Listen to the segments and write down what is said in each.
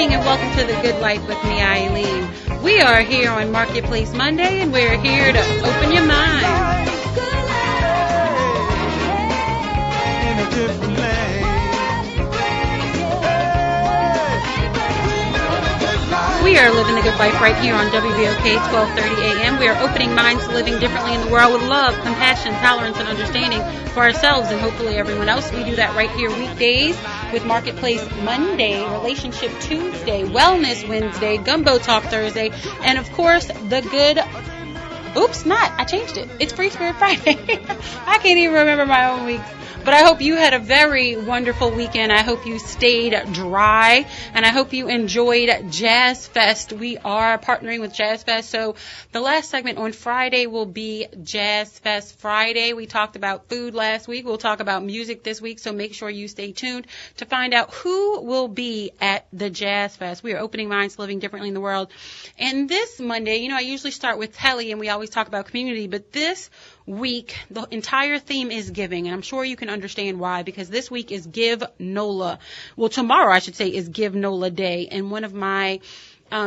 morning and welcome to The Good Life with me, Eileen. We are here on Marketplace Monday and we're here to open your mind. We are living the good life right here on WBOK 1230 AM. We are opening minds to living differently in the world with love, compassion, tolerance, and understanding for ourselves and hopefully everyone else. We do that right here weekdays with Marketplace Monday, Relationship Tuesday, Wellness Wednesday, Gumbo Talk Thursday, and of course the good... Oops, I changed it. It's Free Spirit Friday. I can't even remember my own weeks. But I hope you had a very wonderful weekend. I hope you stayed dry, and I hope you enjoyed Jazz Fest. We are partnering with Jazz Fest, so the last segment on Friday will be Jazz Fest Friday. We talked about food last week. We'll talk about music this week, so make sure you stay tuned to find out who will be at the Jazz Fest. We are opening minds, living differently in the world. And this Monday, I usually start with Telly, and we always talk about community, but this week, the entire theme is giving, and I'm sure you can understand why, because this week is Give NOLA. Well, tomorrow, I should say, is Give NOLA Day, and one of my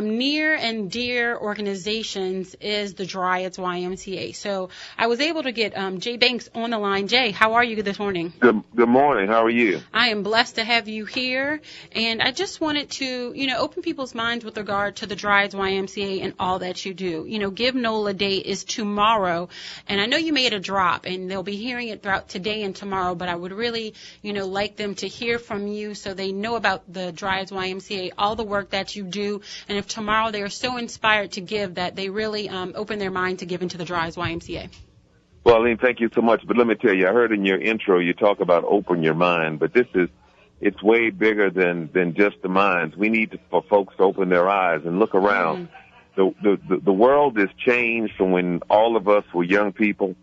near and dear organizations is the Dryades YMCA. So I was able to get Jay Banks on the line. Jay, how are you this morning? Good morning. How are you? I am blessed to have you here. And I just wanted to, open people's minds with regard to the Dryades YMCA and all that you do. Give NOLA Day is tomorrow. And I know you made a drop, and they'll be hearing it throughout today and tomorrow, but I would really, like them to hear from you so they know about the Dryades YMCA, all the work that you do, and if tomorrow they are so inspired to give that they really open their mind to give into the Dryades YMCA. Well, Aline, thank you so much. But let me tell you, I heard in your intro you talk about open your mind, but it's way bigger than just the minds. We need for folks to open their eyes and look around. The world has changed from when all of us were young people.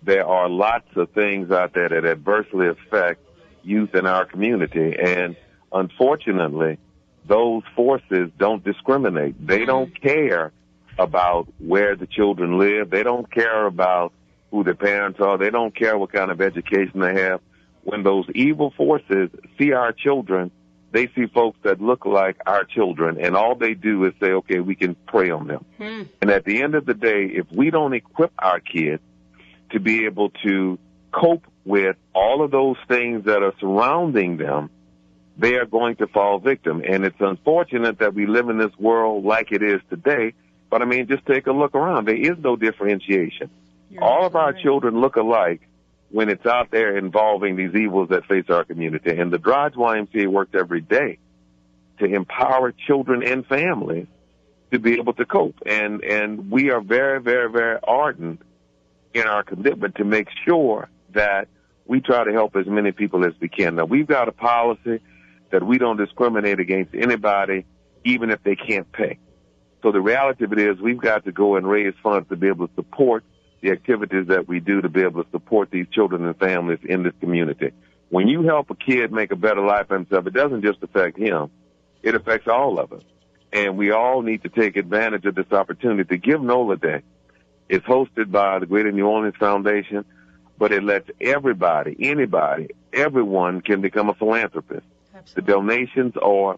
There are lots of things out there that adversely affect youth in our community, and unfortunately, those forces don't discriminate. They don't care about where the children live. They don't care about who their parents are. They don't care what kind of education they have. When those evil forces see our children, they see folks that look like our children, and all they do is say, okay, we can prey on them. And at the end of the day, if we don't equip our kids to be able to cope with all of those things that are surrounding them, they are going to fall victim. And it's unfortunate that we live in this world like it is today, but just take a look around. There is no differentiation. All of our children look alike when it's out there involving these evils that face our community. And the Dryades YMCA works every day to empower children and families to be able to cope. And we are very, very, very ardent in our commitment to make sure that we try to help as many people as we can. Now, we've got a policy that we don't discriminate against anybody, even if they can't pay. So the reality of it is we've got to go and raise funds to be able to support the activities that we do to be able to support these children and families in this community. When you help a kid make a better life for himself, it doesn't just affect him. It affects all of us. And we all need to take advantage of this opportunity to Give NOLA Day. It's hosted by the Greater New Orleans Foundation, but it lets everybody, anybody, everyone can become a philanthropist. Absolutely. The donations are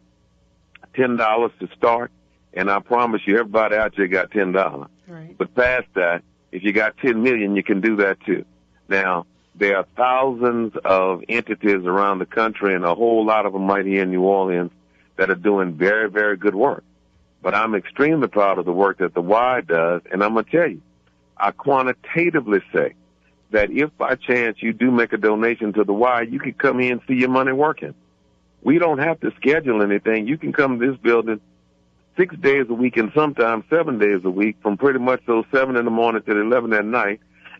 $10 to start, and I promise you, everybody out there got $10. Right. But past that, if you got $10 million, you can do that too. Now, there are thousands of entities around the country, and a whole lot of them right here in New Orleans that are doing very, very good work. But I'm extremely proud of the work that the Y does, and I'm going to tell you, I quantitatively say that if by chance you do make a donation to the Y, you can come in and see your money working. We don't have to schedule anything. You can come to this building 6 days a week and sometimes 7 days a week from pretty much those 7 in the morning to 11 at night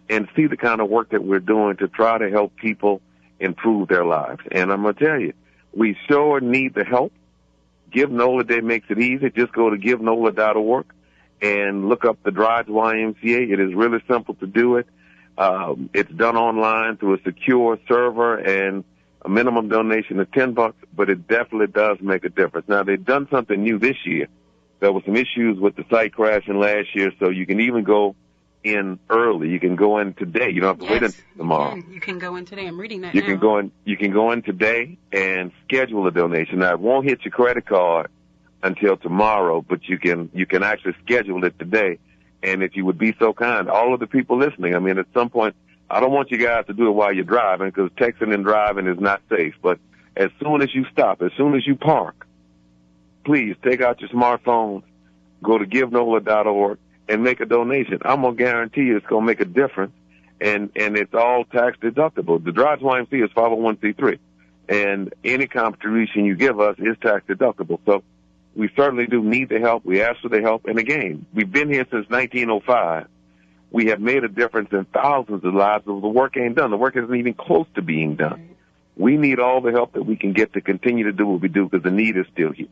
and see the kind of work that we're doing to try to help people improve their lives. And I'm going to tell you, we sure need the help. Give NOLA Day makes it easy. Just go to givenola.org and look up the Dryades YMCA. It is really simple to do it. It's done online through a secure server and a minimum donation of $10, but it definitely does make a difference. Now, they've done something new this year. There were some issues with the site crashing last year, so you can even go in early. You can go in today. You don't have to wait until tomorrow. You can go in today. I'm reading that you now. You can go in today and schedule a donation. Now, it won't hit your credit card until tomorrow, but you can actually schedule it today. And if you would be so kind, all of the people listening, I mean, at some point, I don't want you guys to do it while you're driving, because texting and driving is not safe. But as soon as you stop, as soon as you park, please take out your smartphones, go to givenola.org, and make a donation. I'm going to guarantee you it's going to make a difference, and it's all tax deductible. The Dryades YMCA is 501c3, and any contribution you give us is tax deductible. So we certainly do need the help. We ask for the help. And again, we've been here since 1905. We have made a difference in thousands of lives, but the work ain't done. The work isn't even close to being done. We need all the help that we can get to continue to do what we do, because the need is still here.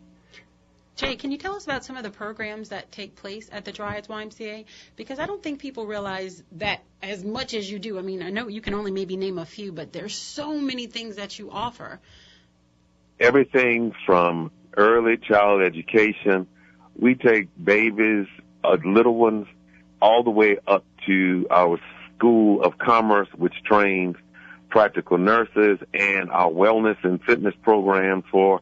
Jay, can you tell us about some of the programs that take place at the Dryades YMCA? Because I don't think people realize that as much as you do. I mean, I know you can only maybe name a few, but there's so many things that you offer. Everything from early child education. We take babies, little ones, all the way up to our School of Commerce, which trains practical nurses, and our wellness and fitness program for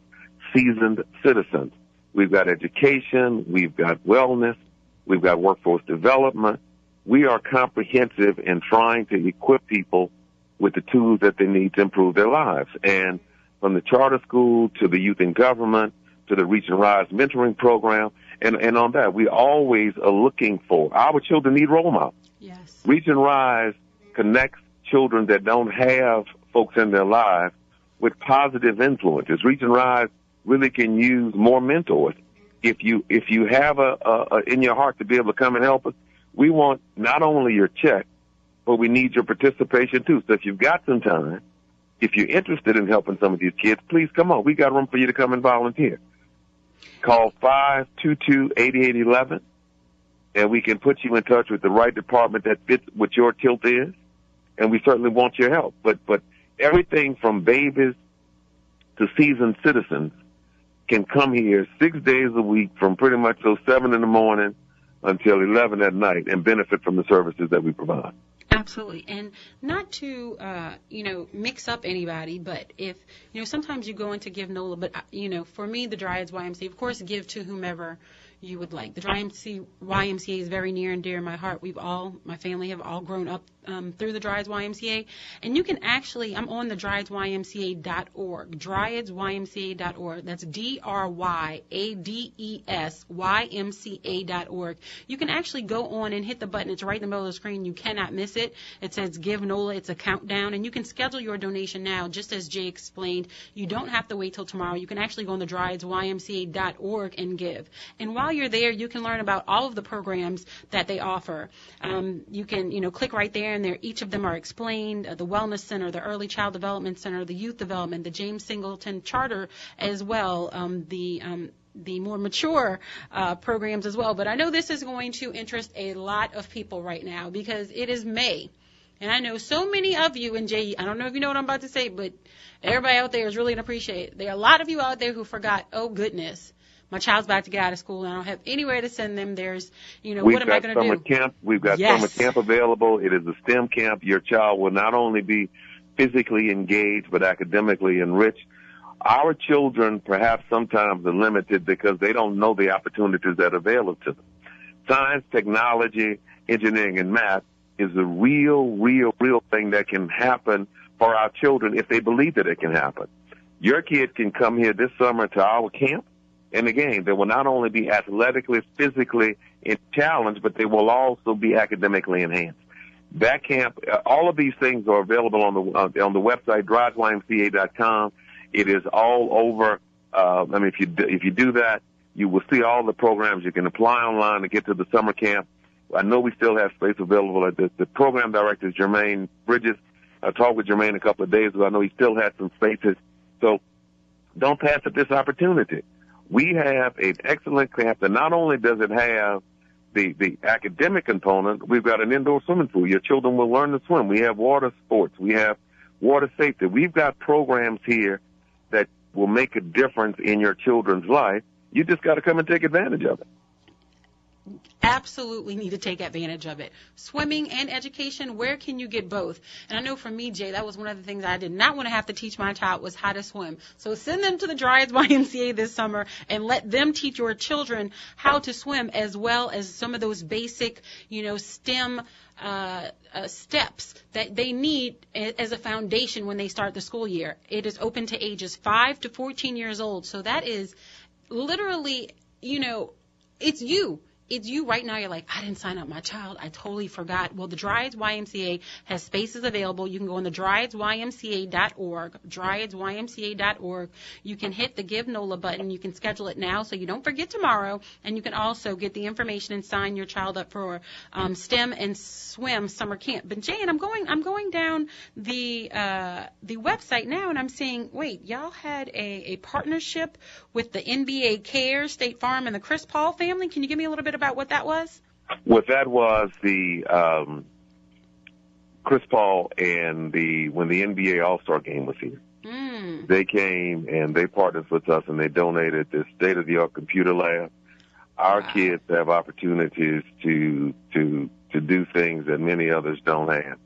seasoned citizens. We've got education, we've got wellness, we've got workforce development. We are comprehensive in trying to equip people with the tools that they need to improve their lives. And from the charter school to the youth in government to the Reach and Rise mentoring program, and on that, we always are looking for, our children need role models. Yes. Reach and Rise connects children that don't have folks in their lives with positive influences. Reach and Rise really can use more mentors. If you have a in your heart to be able to come and help us, we want not only your check, but we need your participation too. So if you've got some time, if you're interested in helping some of these kids, please come on. We got room for you to come and volunteer. Call 522-8811, and we can put you in touch with the right department that fits what your tilt is, and we certainly want your help. But everything from babies to seasoned citizens can come here 6 days a week from pretty much 7 in the morning until 11 at night and benefit from the services that we provide. Absolutely. And not to, mix up anybody, but if, sometimes you go into Give NOLA, but, for me, the Dryades YMCA, of course, give to whomever you would like. The Dryades YMCA is very near and dear in my heart. My family have all grown up through the Dryades YMCA. And you can actually, I'm on the DryadesYMCA.org, DryadesYMCA.org. That's DRYADESYMCA.org. You can actually go on and hit the button. It's right in the middle of the screen. You cannot miss it. It says Give NOLA. It's a countdown. And you can schedule your donation now, just as Jay explained. You don't have to wait till tomorrow. You can actually go on the DryadesYMCA.org and give. And while you're there, you can learn about all of the programs that they offer. You can, click right there, and each of them are explained. The Wellness Center, the Early Child Development Center, the Youth Development, the James Singleton Charter as well, the more mature programs as well. But I know this is going to interest a lot of people right now because it is May. And I know so many of you, and Jay, I don't know if you know what I'm about to say, but everybody out there is really going to appreciate it. There are a lot of you out there who forgot, oh, goodness, my child's about to get out of school, and I don't have anywhere to send them. There's, what am I going to do? We've got summer camp available. It is a STEM camp. Your child will not only be physically engaged, but academically enriched. Our children perhaps sometimes are limited because they don't know the opportunities that are available to them. Science, technology, engineering, and math is a real thing that can happen for our children if they believe that it can happen. Your kids can come here this summer to our camp. And again, they will not only be athletically, physically challenged, but they will also be academically enhanced. That camp, all of these things are available on the website, DryadesYMCA.com. It is all over. If you do that, you will see all the programs. You can apply online to get to the summer camp. I know we still have space available. The program director is Jermaine Bridges. I talked with Jermaine a couple of days ago. I know he still has some spaces. So don't pass up this opportunity. We have an excellent camp that not only does it have the academic component, we've got an indoor swimming pool. Your children will learn to swim. We have water sports. We have water safety. We've got programs here that will make a difference in your children's life. You just got to come and take advantage of it. absolutely need to take advantage of it. Swimming and education, where can you get both? And I know for me, Jay, that was one of the things I did not want to have to teach my child was how to swim. So send them to the Dryades YMCA this summer and let them teach your children how to swim, as well as some of those basic, STEM steps that they need as a foundation when they start the school year. It is open to ages 5 to 14 years old. So that is literally, it's you. It's you right now. You're like, I didn't sign up my child. I totally forgot. Well, the Dryades YMCA has spaces available. You can go on the DryadesYMCA.org, DryadesYMCA.org. You can hit the Give NOLA button. You can schedule it now so you don't forget tomorrow. And you can also get the information and sign your child up for STEM and swim summer camp. But Jane, I'm going down the website now, and I'm seeing, wait, y'all had a partnership with the NBA Cares, State Farm, and the Chris Paul family. Can you give me a little bit about what that was? What that was, the Chris Paul and when the NBA All-Star game was here. They came and they partnered with us, and they donated this state-of-the-art computer lab. Our kids have opportunities to do things that many others don't have,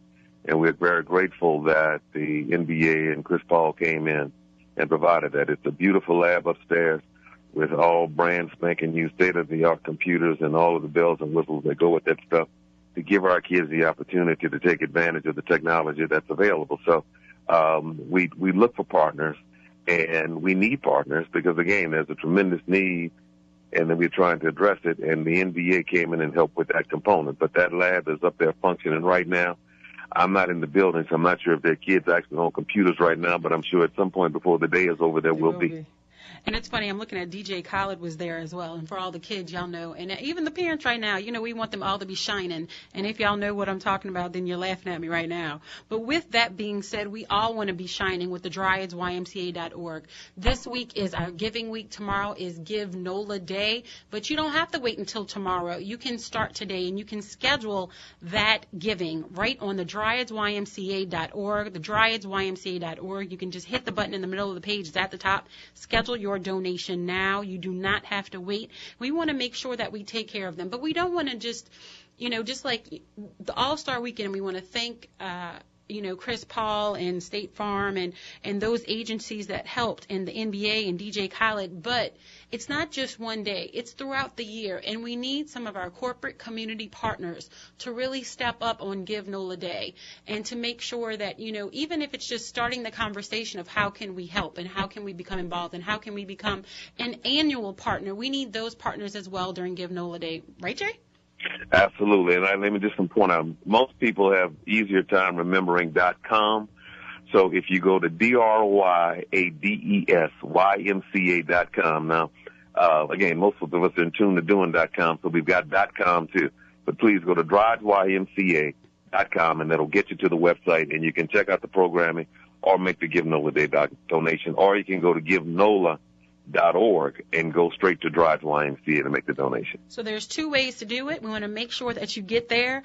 and we're very grateful that the NBA and Chris Paul came in and provided that. It's a beautiful lab upstairs with all brand spanking new state-of-the-art computers and all of the bells and whistles that go with that stuff, to give our kids the opportunity to take advantage of the technology that's available. So we look for partners, and we need partners because, again, there's a tremendous need, and then we're trying to address it, and the NBA came in and helped with that component. But that lab is up there functioning right now. I'm not in the building, so I'm not sure if there are kids actually on computers right now, but I'm sure at some point before the day is over there will be. And it's funny, I'm looking at DJ Khaled was there as well. And for all the kids, y'all know, and even the parents right now, we want them all to be shining. And if y'all know what I'm talking about, then you're laughing at me right now. But with that being said, we all want to be shining with the DryadesYMCA.org. This week is our giving week. Tomorrow is Give NOLA Day. But you don't have to wait until tomorrow. You can start today, and you can schedule that giving right on the DryadesYMCA.org, the DryadesYMCA.org. You can just hit the button in the middle of the page. It's at the top. Schedule your donation now. You do not have to wait. We want to make sure that we take care of them, but we don't want to just like the All-Star Weekend, we want to thank Chris Paul and State Farm and those agencies that helped, and the NBA and DJ Khaled, but it's not just one day. It's throughout the year, and we need some of our corporate community partners to really step up on Give NOLA Day and to make sure that, even if it's just starting the conversation of how can we help and how can we become involved and how can we become an annual partner, we need those partners as well during Give NOLA Day. Right, Jay? Absolutely. And let me just point out, most people have easier time remembering .com. So if you go to DRYADESYMCA.com. Now, again, most of us are in tune to doing .com, so we've got .com too. But please go to DryadesYMCA.com, and that'll get you to the website, and you can check out the programming or make the Give NOLA Day donation, or you can go to GiveNOLA.org and go straight to Dryades YMCA to make the donation. So there's two ways to do it. We want to make sure that you get there.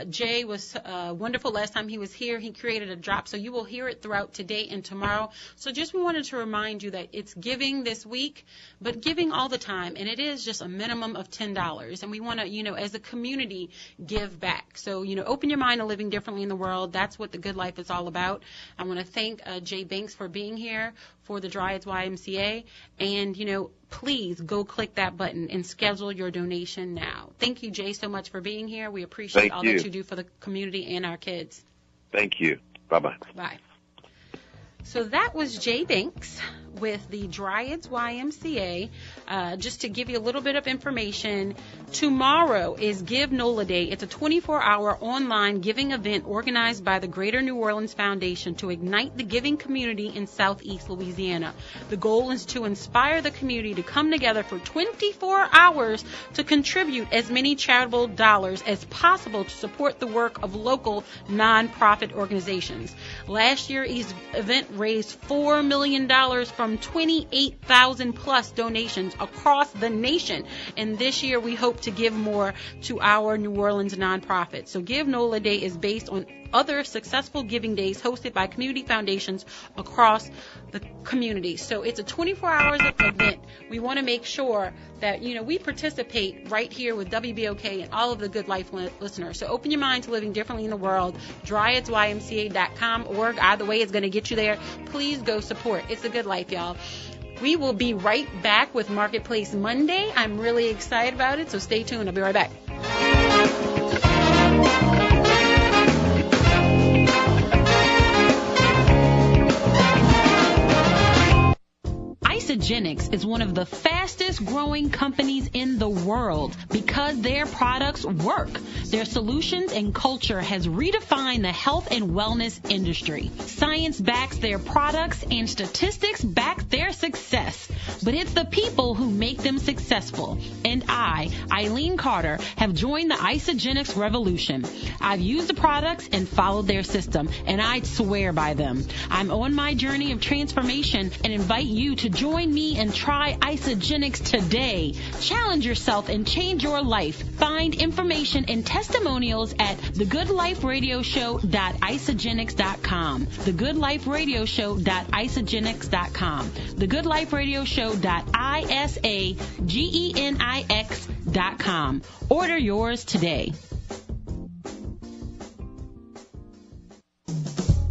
Jay was wonderful last time he was here. He created a drop, so you will hear it throughout today and tomorrow. So just wanted to remind you that it's giving this week, but giving all the time, and it is just a minimum of $10. And we want to, as a community, give back. So, open your mind to living differently in the world. That's what the Good Life is all about. I want to thank Jay Banks for being here for the Dryades YMCA. And, please go click that button and schedule your donation now. Thank you, Jay, so much for being here. We appreciate all that you do for the community and our kids. Thank you. Bye-bye. Bye. So that was Jay Banks with the Dryades YMCA. Just to give you a little bit of information, tomorrow is Give NOLA Day. It's a 24-hour online giving event organized by the Greater New Orleans Foundation to ignite the giving community in Southeast Louisiana. The goal is to inspire the community to come together for 24 hours to contribute as many charitable dollars as possible to support the work of local nonprofit organizations. Last year's event raised $4 million from from 28,000 plus donations across the nation. And this year we hope to give more to our New Orleans nonprofit. So Give NOLA Day is based on other successful giving days hosted by community foundations across the community. So it's a 24 hours event. We want to make sure that, we participate right here with WBOK and all of the Good Life listeners. So open your mind to living differently in the world. DryadesYMCA.com. Either way is going to get you there. Please go support. It's a good life, y'all. We will be right back with Marketplace Monday. I'm really excited about it, so stay tuned. I'll be right back. Isagenix is one of the fastest growing companies in the world because their products work. Their solutions and culture has redefined the health and wellness industry. Science backs their products and statistics back their success. But it's the people who make them successful. And I, Eileen Carter, have joined the Isagenix revolution. I've used the products and followed their system, and I swear by them. I'm on my journey of transformation and invite you to join me and try Isagenix today. Challenge yourself and change your life. Find information and testimonials at thegoodliferadioshow.isagenix.com. thegoodliferadioshow.isagenix.com. thegoodliferadioshow.isagenix.com. Order yours today.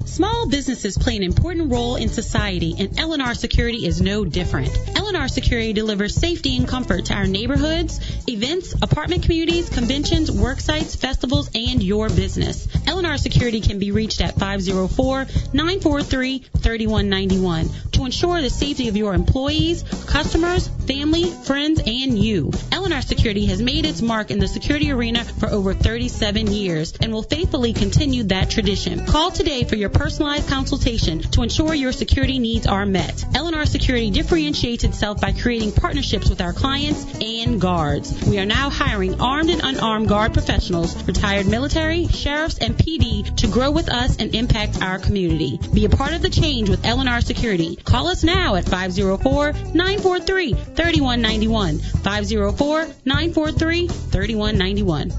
Small businesses play an important role in society, and L&R Security is no different. L&R Security delivers safety and comfort to our neighborhoods, events, apartment communities, conventions, work sites, festivals, and your business. L&R Security can be reached at 504-943-3191 to ensure the safety of your employees, customers, family, friends, and you. L&R Security has made its mark in the security arena for over 37 years and will faithfully continue that tradition. Call today for your personalized consultation to ensure your security needs are met. L&R Security differentiates itself by creating partnerships with our clients and guards. We are now hiring armed and unarmed guard professionals, retired military, sheriffs, and PD to grow with us and impact our community. Be a part of the change with L&R Security. Call us now at 504-943-3191. 504-943-3191.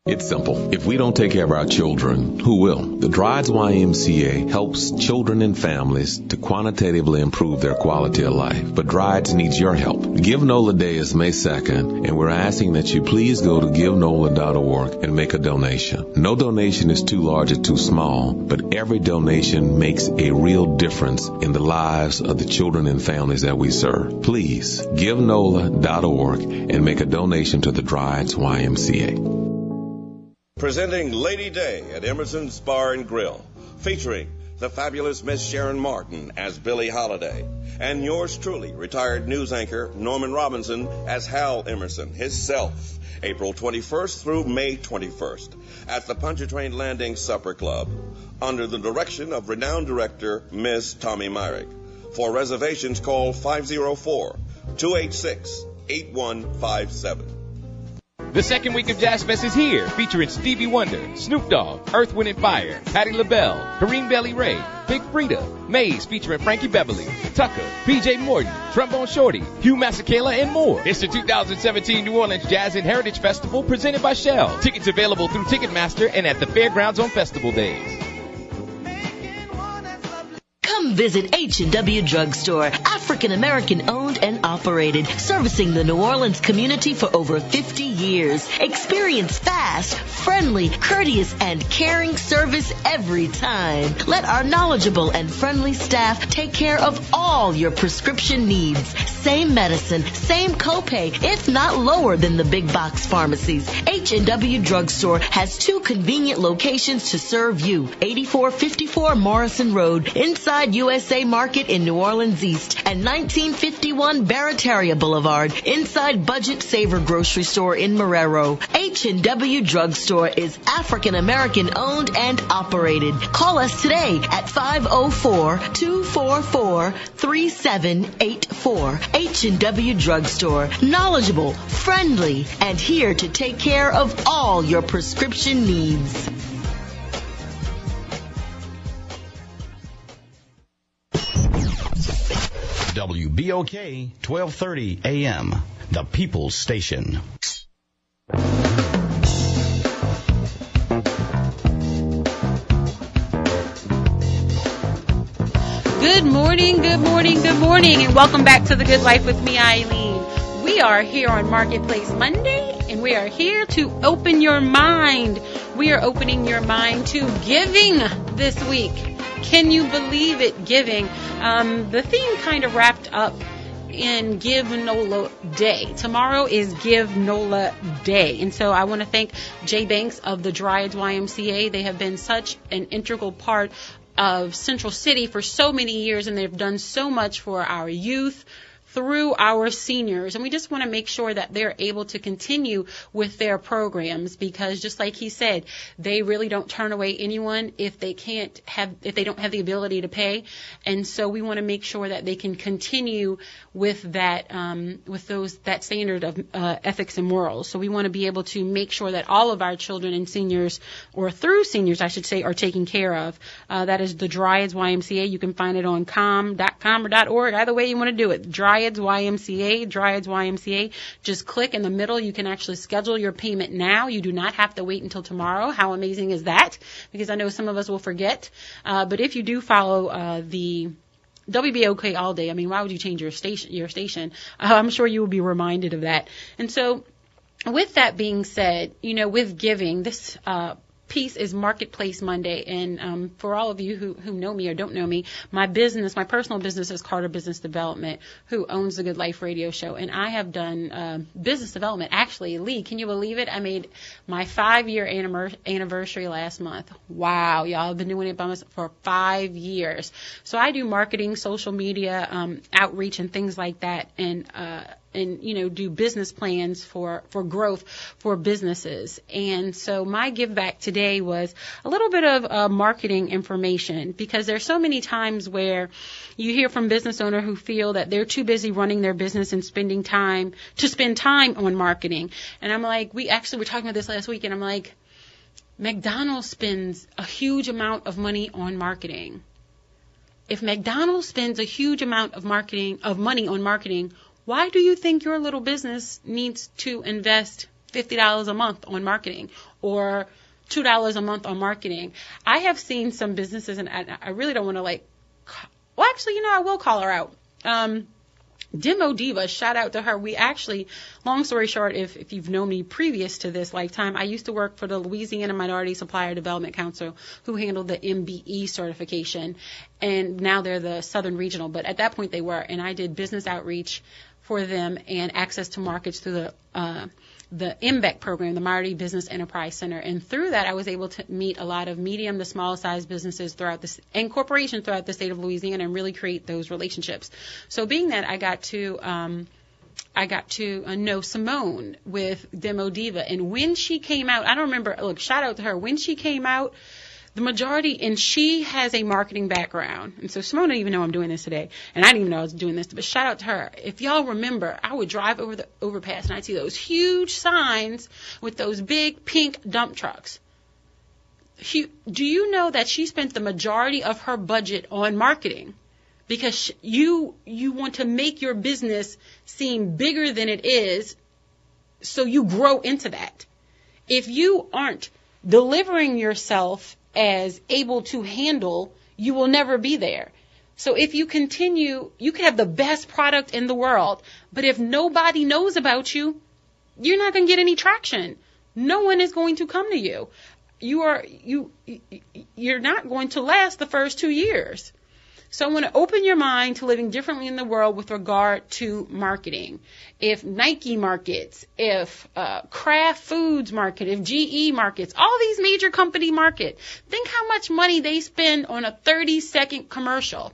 It's simple. If we don't take care of our children, who will? The Dryades YMCA helps children and families to quantitatively improve their quality of life. But Dryades needs your help. Give NOLA Day is May 2nd, and we're asking that you please go to givenola.org and make a donation. No donation is too large or too small, but every donation makes a real difference in the lives of the children and families that we serve. Please, givenola.org and make a donation to the Dryades YMCA. Presenting Lady Day at Emerson's Bar and Grill, featuring the fabulous Miss Sharon Martin as Billie Holiday, and yours truly, retired news anchor Norman Robinson as Hal Emerson, himself, April 21st through May 21st at the Pontchartrain Landing Supper Club, under the direction of renowned director Miss Tommy Myrick. For reservations, call 504-286-8157. The second week of Jazz Fest is here, featuring Stevie Wonder, Snoop Dogg, Earth, Wind & Fire, Patti LaBelle, Kareem Belly Ray, Big Frida, Maze featuring Frankie Beverly, Tucker, PJ Morton, Trombone Shorty, Hugh Masekela, and more. It's the 2017 New Orleans Jazz and Heritage Festival presented by Shell. Tickets available through Ticketmaster and at the fairgrounds on festival days. Come visit H&W Drugstore, African-American owned and operated, servicing the New Orleans community for over 50 years. Experience fast, friendly, courteous, and caring service every time. Let our knowledgeable and friendly staff take care of all your prescription needs. Same medicine, same copay, if not lower than the big box pharmacies. H&W Drugstore has two convenient locations to serve you. 8454 Morrison Road, inside USA Market in New Orleans East, and 1951 Barataria Boulevard, inside Budget Saver Grocery Store in Marrero. H&W Drugstore is African American owned and operated. Call us today at 504-244-3784. H&W Drugstore, knowledgeable, friendly, and here to take care of all your prescription needs. WBOK 1230 AM, the People's Station. Good morning, good morning, good morning, and welcome back to The Good Life with me, Eileen. We are here on Marketplace Monday, and we are here to open your mind. We are opening your mind to giving this week. Can you believe it, giving? The theme kind of wrapped up in Give NOLA Day. Tomorrow is Give NOLA Day. And so I want to thank Jay Banks of the Dryades YMCA. They have been such an integral part of Central City for so many years, and they've done so much for our youth through our seniors, and we just want to make sure that they're able to continue with their programs, because just like he said, they really don't turn away anyone if they don't have the ability to pay. And so we want to make sure that they can continue with that that standard of ethics and morals. So we want to be able to make sure that all of our children and seniors, or through seniors I should say, are taken care of. That is the Dryades YMCA. You can find it on com.com or .org, either way you want to do it. Dryades YMCA. Just click in the middle. You can actually schedule your payment now. You do not have to wait until tomorrow. How amazing is that? Because I know some of us will forget. But if you do follow the WBOK all day, I mean, why would you change your station? I'm sure you will be reminded of that. And so with that being said, with giving, this piece is Marketplace Monday, and for all of you who know me or don't know me, my personal business is Carter Business Development, who owns the Good Life radio show, and I have done business development. Actually, Lee, can you believe it? I made my 5-year anniversary last month. Wow, y'all, I've been doing it by myself for 5 years. So I do marketing, social media, outreach, and things like that, and do business plans for growth for businesses. And so my give back today was a little bit of marketing information, because there's so many times where you hear from business owners who feel that they're too busy running their business and spend time on marketing. And I'm like, we were talking about this last week, and I'm like, McDonald's spends a huge amount of money on marketing. If McDonald's spends a huge amount of money on marketing, why do you think your little business needs to invest $50 a month on marketing or $2 a month on marketing? I have seen some businesses, and I really don't want to I will call her out. Demo Diva, shout out to her. We actually, long story short, if you've known me previous to this lifetime, I used to work for the Louisiana Minority Supplier Development Council, who handled the MBE certification, and now they're the Southern Regional, but at that point they were, and I did business outreach for them and access to markets through the MBEC program, the Minority Business Enterprise Center. And through that, I was able to meet a lot of medium to small size businesses and corporations throughout the state of Louisiana, and really create those relationships. So being that, I got to know Simone with Demo Diva. And when she came out, I don't remember, look, shout out to her. When she came out, the majority, and she has a marketing background. And so Simone didn't even know I'm doing this today. And I didn't even know I was doing this, but shout out to her. If y'all remember, I would drive over the overpass and I'd see those huge signs with those big pink dump trucks. Do you know that she spent the majority of her budget on marketing? Because you want to make your business seem bigger than it is, so you grow into that. If you aren't delivering yourself as able to handle, you will never be there. So if you continue, you can have the best product in the world, but if nobody knows about you, you're not going to get any traction. No one is going to come to you. You're not going to last the first 2 years. So I want to open your mind to living differently in the world with regard to marketing. If Nike markets, if Kraft Foods market, if GE markets, all these major company market, think how much money they spend on a 30-second commercial.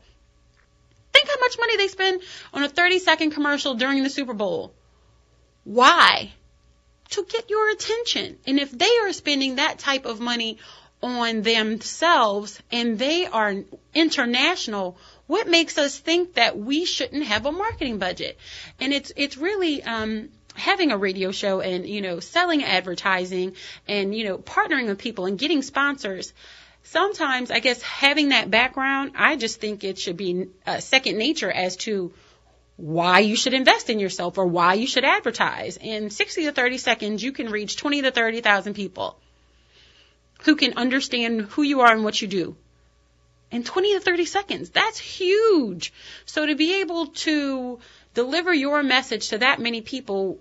Think how much money they spend on a 30-second commercial during the Super Bowl. Why? To get your attention. And if they are spending that type of money on themselves and they are international, what makes us think that we shouldn't have a marketing budget? And it's really having a radio show and selling advertising and partnering with people and getting sponsors. Sometimes I guess having that background, I just think it should be second nature as to why you should invest in yourself or why you should advertise. In 60 to 30 seconds, you can reach 20 to 30,000 people who can understand who you are and what you do. In 20 to 30 seconds, that's huge. So to be able to deliver your message to that many people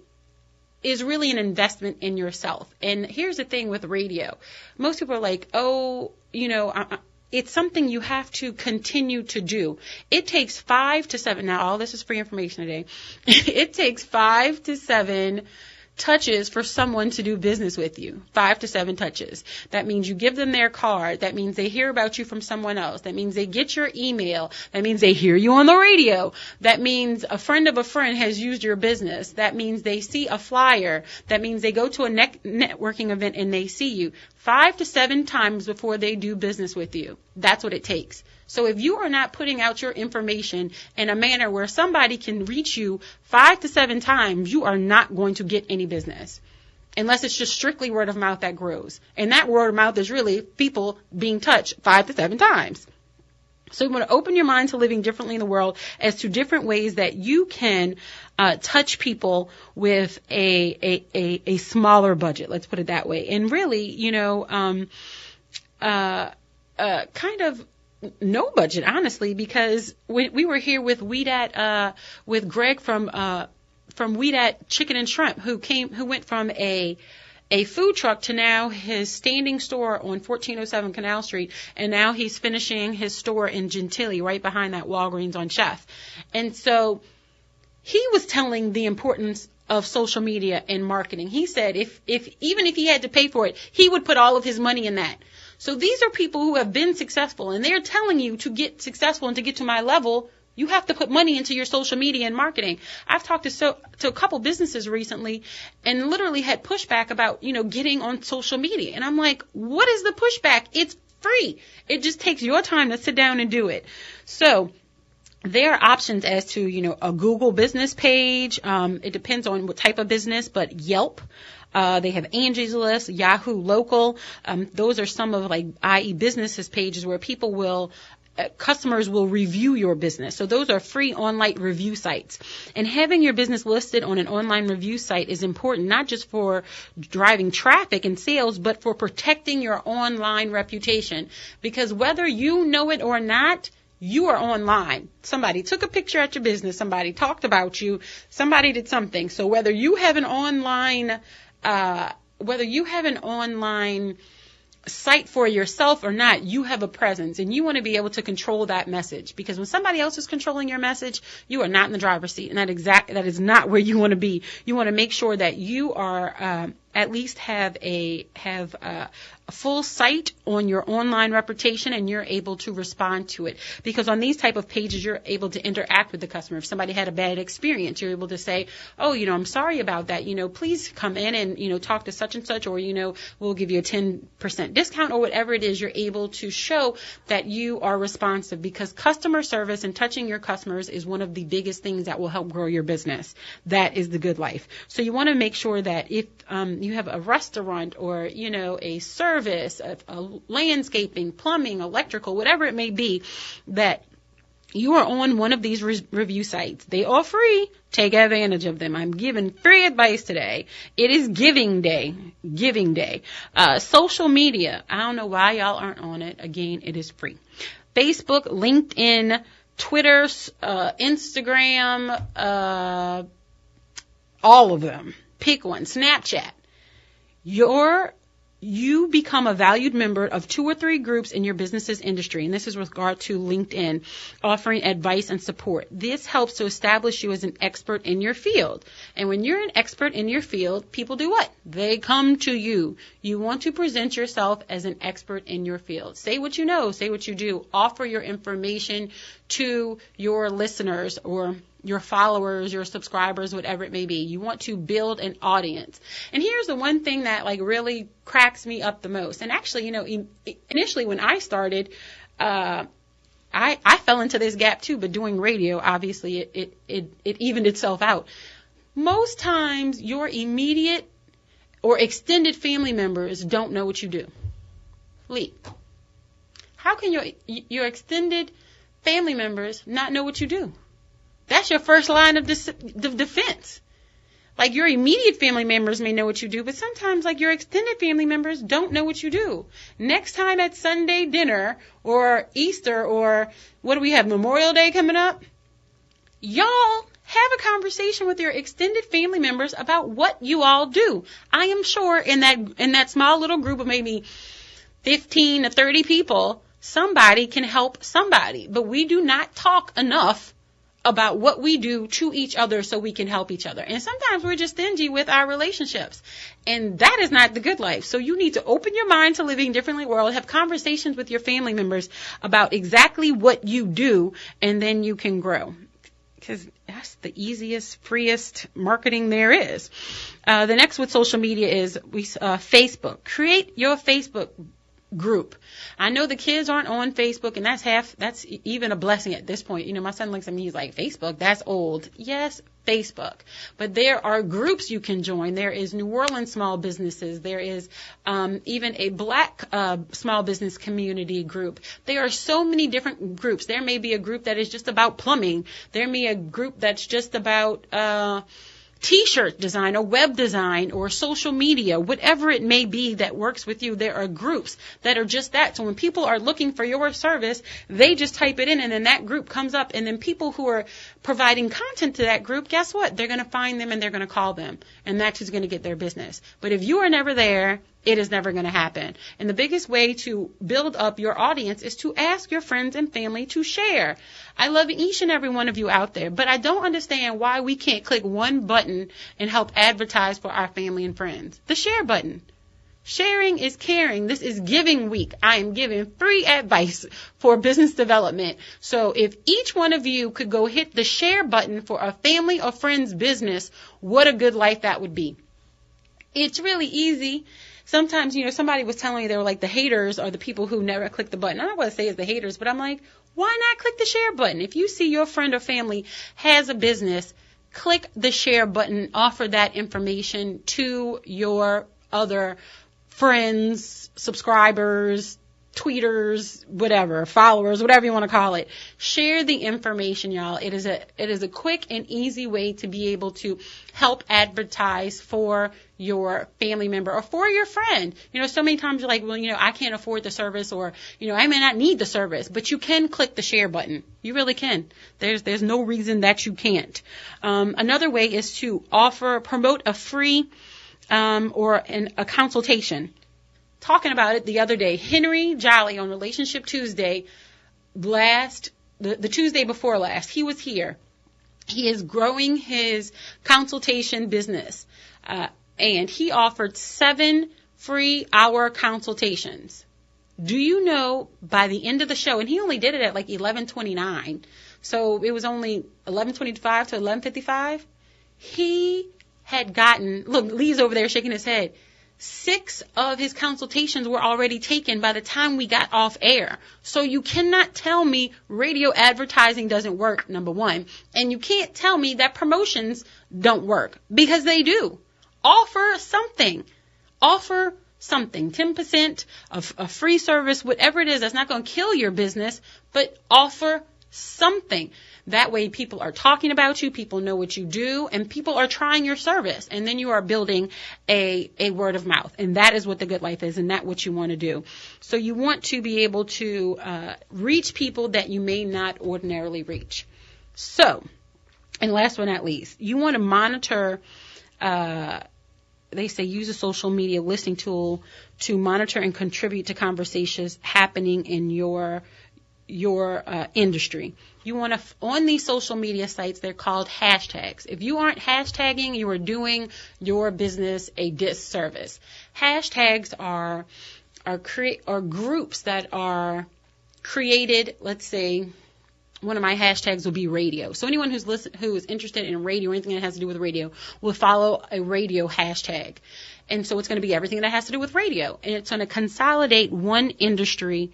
is really an investment in yourself. And here's the thing with radio. Most people are like, oh, it's something you have to continue to do. It takes 5 to 7. Now, all this is free information today. It takes 5 to 7 touches for someone to do business with you. 5 to 7 touches. That means you give them their card. That means they hear about you from someone else. That means they get your email. That means they hear you on the radio. That means a friend of a friend has used your business. That means they see a flyer. That means they go to a networking event and they see you. 5 to 7 times before they do business with you. That's what it takes. So if you are not putting out your information in a manner where somebody can reach you 5 to 7 times, you are not going to get any business. Unless it's just strictly word of mouth that grows. And that word of mouth is really people being touched 5 to 7 times. So you want to open your mind to living differently in the world as to different ways that you can touch people with a smaller budget. Let's put it that way. And really, kind of no budget, honestly, because we were here with with Greg from Weedat Chicken and Shrimp, who went from a food truck to now his standing store on 1407 Canal Street, and now he's finishing his store in Gentilly, right behind that Walgreens on Chef. And so he was telling the importance of social media and marketing. He said even if he had to pay for it, he would put all of his money in that. So these are people who have been successful, and they're telling you to get successful and to get to my level, you have to put money into your social media and marketing. I've talked to a couple businesses recently and literally had pushback about, getting on social media. And I'm like, what is the pushback? It's free. It just takes your time to sit down and do it. So there are options as to, a Google business page. It depends on what type of business, but Yelp. They have Angie's List, Yahoo Local. Those are some of IE Businesses pages where customers will review your business. So those are free online review sites. And having your business listed on an online review site is important, not just for driving traffic and sales, but for protecting your online reputation. Because whether you know it or not, you are online. Somebody took a picture at your business. Somebody talked about you. Somebody did something. So whether you have an online site for yourself or not, you have a presence, and you want to be able to control that message, because when somebody else is controlling your message, you are not in the driver's seat, and that is not where you want to be. You want to make sure that you are at least have a full sight on your online reputation, and you're able to respond to it. Because on these type of pages, you're able to interact with the customer. If somebody had a bad experience, you're able to say, oh, I'm sorry about that. Please come in and, talk to such and such, or, we'll give you a 10% discount, or whatever it is. You're able to show that you are responsive, because customer service and touching your customers is one of the biggest things that will help grow your business. That is the good life. So you want to make sure that if you have a restaurant or, a service, a landscaping, plumbing, electrical, whatever it may be, that you are on one of these review sites. They are free. Take advantage of them. I'm giving free advice today. It is Giving Day. Giving Day. Social media. I don't know why y'all aren't on it. Again, it is free. Facebook, LinkedIn, Twitter, Instagram, all of them. Pick one. Snapchat. You become a valued member of 2 or 3 groups in your business's industry, and this is with regard to LinkedIn, offering advice and support. This helps to establish you as an expert in your field. And when you're an expert in your field, people do what? They come to you. You want to present yourself as an expert in your field. Say what you know, say what you do. Offer your information to your listeners or your followers, your subscribers, whatever it may be. You want to build an audience. And here's the one thing that really cracks me up the most. And actually, initially when I started, I fell into this gap too, but doing radio, obviously it evened itself out. Most times your immediate or extended family members don't know what you do. Lee, how can your extended family members not know what you do? That's your first line of defense. Like, your immediate family members may know what you do, but sometimes, like, your extended family members don't know what you do. Next time at Sunday dinner or Easter or what do we have, Memorial Day coming up? Y'all have a conversation with your extended family members about what you all do. I am sure in that small little group of maybe 15 to 30 people, somebody can help somebody. But we do not talk enough about what we do to each other so we can help each other. And sometimes we're just stingy with our relationships. And that is not the good life. So you need to open your mind to living differently world, have conversations with your family members about exactly what you do, and then you can grow. Because that's the easiest, freest marketing there is. The next with social media is Facebook. Create your Facebook group. I know the kids aren't on Facebook, and that's even a blessing at this point. You know, my son looks at me, he's like, Facebook, that's old. Yes, Facebook. But there are groups you can join. There is New Orleans small businesses. There is even a black small business community group. There are so many different groups. There may be a group that is just about plumbing. There may be a group that's just about T-shirt design or web design or social media, whatever it may be that works with you. There are groups that are just that. So when people are looking for your service, they just type it in, and then that group comes up. And then people who are providing content to that group, guess what? They're going to find them and they're going to call them. And that's who's going to get their business. But if you are never there, it is never going to happen. And the biggest way to build up your audience is to ask your friends and family to share. I love each and every one of you out there, but I don't understand why we can't click one button and help advertise for our family and friends. The share button. Sharing is caring. This is giving week. I am giving free advice for business development. So if each one of you could go hit the share button for a family or friend's business, what a good life that would be. It's really easy. Sometimes, you know, somebody was telling me they were like the haters are the people who never click the button. I don't want to say it's the haters, but I'm like, why not click the share button? If you see your friend or family has a business, click the share button, offer that information to your other friends, subscribers, tweeters, whatever, followers, whatever you want to call it. Share the information, y'all. It is a quick and easy way to be able to help advertise for your family member or for your friend. You know, so many times you're like, well, you know, I can't afford the service, or, you know, I may not need the service, but you can click the share button. You really can. There's no reason that you can't. Another way is to promote a free a consultation. Talking about it the other day, Henry Jolly on Relationship Tuesday, the Tuesday before last, he was here. He is growing his consultation business, and he offered 7 free hour consultations. Do you know by the end of the show, and he only did it at like 11:29, so it was only 11:25 to 11:55, he had gotten, look, Lee's over there shaking his head, 6 of his consultations were already taken by the time we got off air. So you cannot tell me radio advertising doesn't work, number one. And you can't tell me that promotions don't work, because they do. Offer something. Offer something. 10%, a free service, whatever it is, that's not going to kill your business, but offer something. That way people are talking about you, people know what you do, and people are trying your service. And then you are building a word of mouth. And that is what the good life is, and that's what you want to do. So you want to be able to reach people that you may not ordinarily reach. So, and last but not least, you want to monitor, they say use a social media listening tool to monitor and contribute to conversations happening in your industry. You want to, on these social media sites, they're called hashtags. If you aren't hashtagging, you are doing your business a disservice. Hashtags are groups that are created. Let's say one of my hashtags will be radio. So anyone who is interested in radio or anything that has to do with radio will follow a radio hashtag. And so it's going to be everything that has to do with radio. And it's going to consolidate one industry.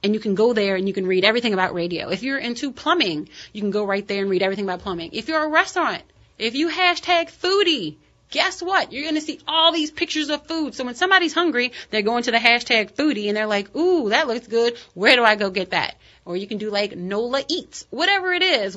And you can go there and you can read everything about radio. If you're into plumbing, you can go right there and read everything about plumbing. If you're a restaurant, if you hashtag foodie, guess what? You're going to see all these pictures of food. So when somebody's hungry, they're going to the hashtag foodie and they're like, ooh, that looks good. Where do I go get that? Or you can do like NOLA Eats, whatever it is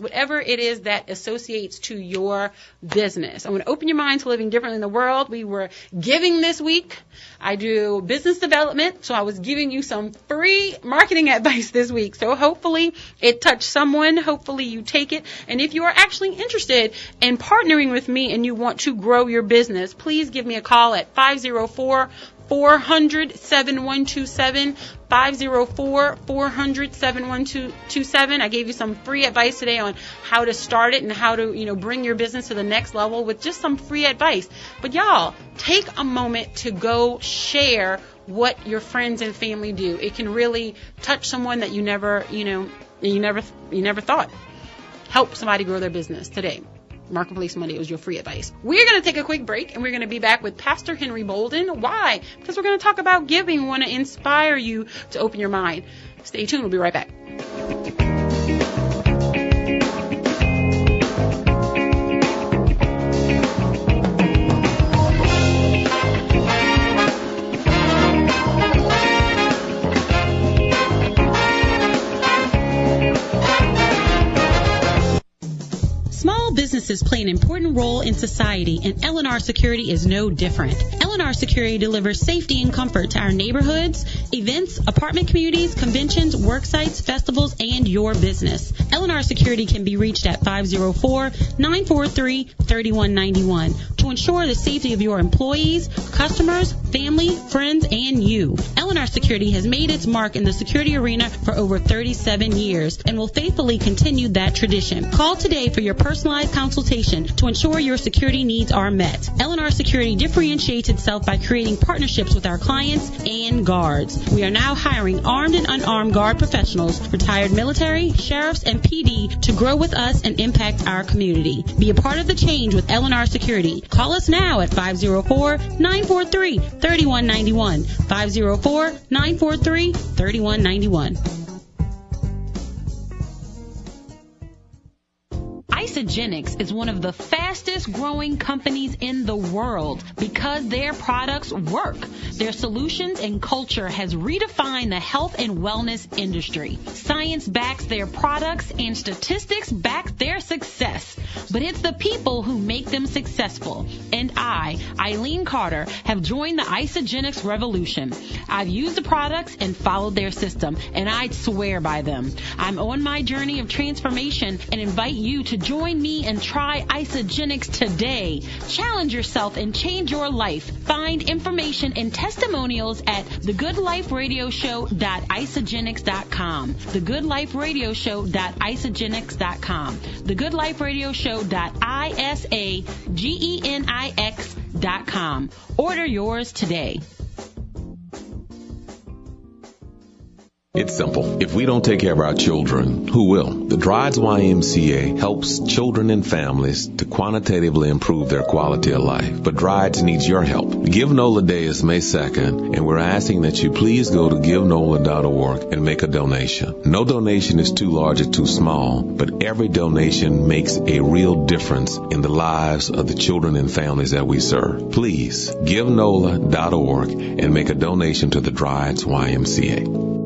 that associates to your business. I want to open your mind to living differently in the world. We were giving this week. I do business development, so I was giving you some free marketing advice this week. So hopefully it touched someone. Hopefully you take it. And if you are actually interested in partnering with me and you want to grow your business, please give me a call at 504-400-7127, 504-400-7127. I gave you some free advice today on how to start it and how to, bring your business to the next level with just some free advice. But y'all, take a moment to go share what your friends and family do. It can really touch someone that you never thought. Help somebody grow their business today. Marketplace Monday was your free advice. We're going to take a quick break, and we're going to be back with Pastor Henry Bolden. Why? Because we're going to talk about giving. We want to inspire you to open your mind. Stay tuned. We'll be right back. Businesses play an important role in society, and L&R Security is no different. L&R Security delivers safety and comfort to our neighborhoods, events, apartment communities, conventions, work sites, festivals, and your business. L&R Security can be reached at 504-943-3191 to ensure the safety of your employees, customers, family, friends, and you. L&R Security has made its mark in the security arena for over 37 years and will faithfully continue that tradition. Call today for your personalized consultation to ensure your security needs are met. L&R Security differentiates itself by creating partnerships with our clients and guards. We are now hiring armed and unarmed guard professionals, retired military, sheriffs, and PD to grow with us and impact our community. Be a part of the change with L&R Security. Call us now at 504-943-3191. 504-943-3191. Isagenix is one of the fastest growing companies in the world because their products work. Their solutions and culture has redefined the health and wellness industry. Science backs their products and statistics back their success. But it's the people who make them successful. And I, Eileen Carter, have joined the Isagenix revolution. I've used the products and followed their system, and I'd swear by them. I'm on my journey of transformation and invite you to join me and try Isagenix today. Challenge yourself and change your life. Find information and testimonials at thegoodliferadioshow.isagenix.com. thegoodliferadioshow.isagenix.com. thegoodliferadioshow.isagenix.com. Order yours today. It's simple. If we don't take care of our children, who will? The Dryades YMCA helps children and families to quantitatively improve their quality of life. But Dryades needs your help. Give NOLA Day is May 2nd, and we're asking that you please go to givenola.org and make a donation. No donation is too large or too small, but every donation makes a real difference in the lives of the children and families that we serve. Please, givenola.org and make a donation to the Dryades YMCA.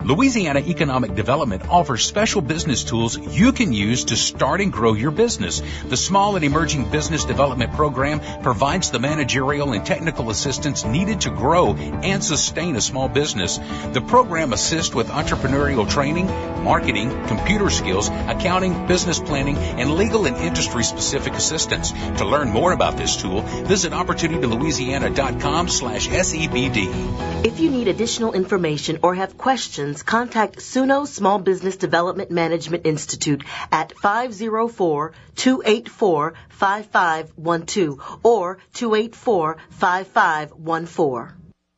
Louisiana Economic Development offers special business tools you can use to start and grow your business. The Small and Emerging Business Development Program provides the managerial and technical assistance needed to grow and sustain a small business. The program assists with entrepreneurial training, marketing, computer skills, accounting, business planning, and legal and industry-specific assistance. To learn more about this tool, visit OpportunityLouisiana.com/SEBD. If you need additional information or have questions, contact Suno Small Business Development Management Institute at 504-284-5512 or 284-5514.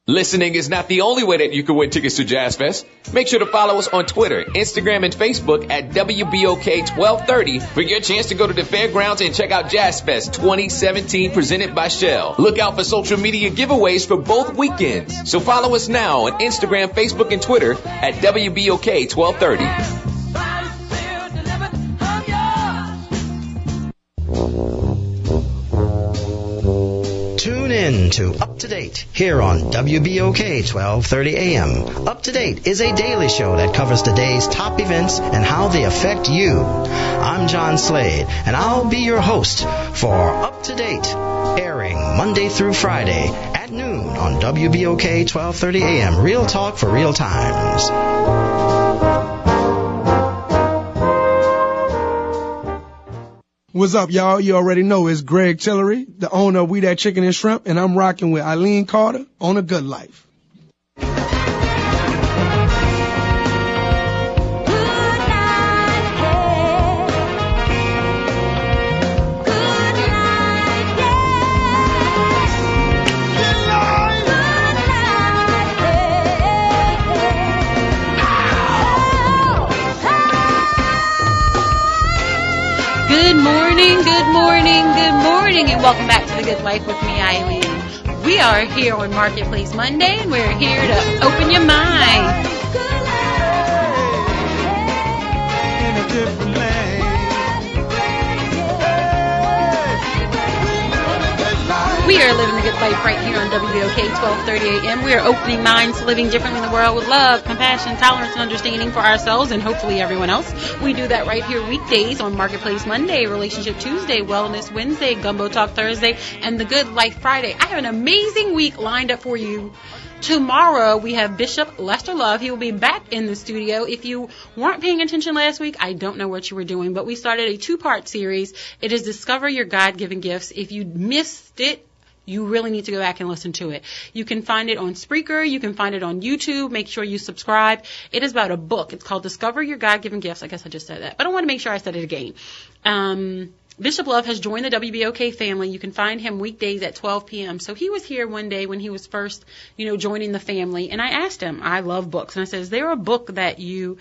Listening is not the only way that you can win tickets to Jazz Fest. Make sure to follow us on Twitter, Instagram, and Facebook at WBOK 1230 for your chance to go to the fairgrounds and check out Jazz Fest 2017 presented by Shell. Look out for social media giveaways for both weekends. So follow us now on Instagram, Facebook, and Twitter at WBOK 1230. to Up to Date here on WBOK 1230 AM. Up to Date is a daily show that covers the day's top events and how they affect you. I'm John Slade, and I'll be your host for Up to Date, airing Monday through Friday at noon on WBOK 1230 AM. Real talk for real times. What's up, y'all? You already know it's Greg Tillery, the owner of We That Chicken and Shrimp, and I'm rocking with Eileen Carter on A Good Life. Good morning, and welcome back to The Good Life with me, Eileen. We are here on Marketplace Monday, and we're here to open your mind. We are living the good life right here on WBOK 1230 AM. We are opening minds, living differently in the world with love, compassion, tolerance, and understanding for ourselves and hopefully everyone else. We do that right here weekdays on Marketplace Monday, Relationship Tuesday, Wellness Wednesday, Gumbo Talk Thursday, and The Good Life Friday. I have an amazing week lined up for you. Tomorrow, we have Bishop Lester Love. He will be back in the studio. If you weren't paying attention last week, I don't know what you were doing, but we started a 2-part series. It is Discover Your God-Given Gifts. If you missed it, you really need to go back and listen to it. You can find it on Spreaker. You can find it on YouTube. Make sure you subscribe. It is about a book. It's called Discover Your God-Given Gifts. I guess I just said that, but I want to make sure I said it again. Bishop Love has joined the WBOK family. You can find him weekdays at 12 p.m. So he was here one day when he was first, joining the family, and I asked him, I love books, and I said, is there a book that you've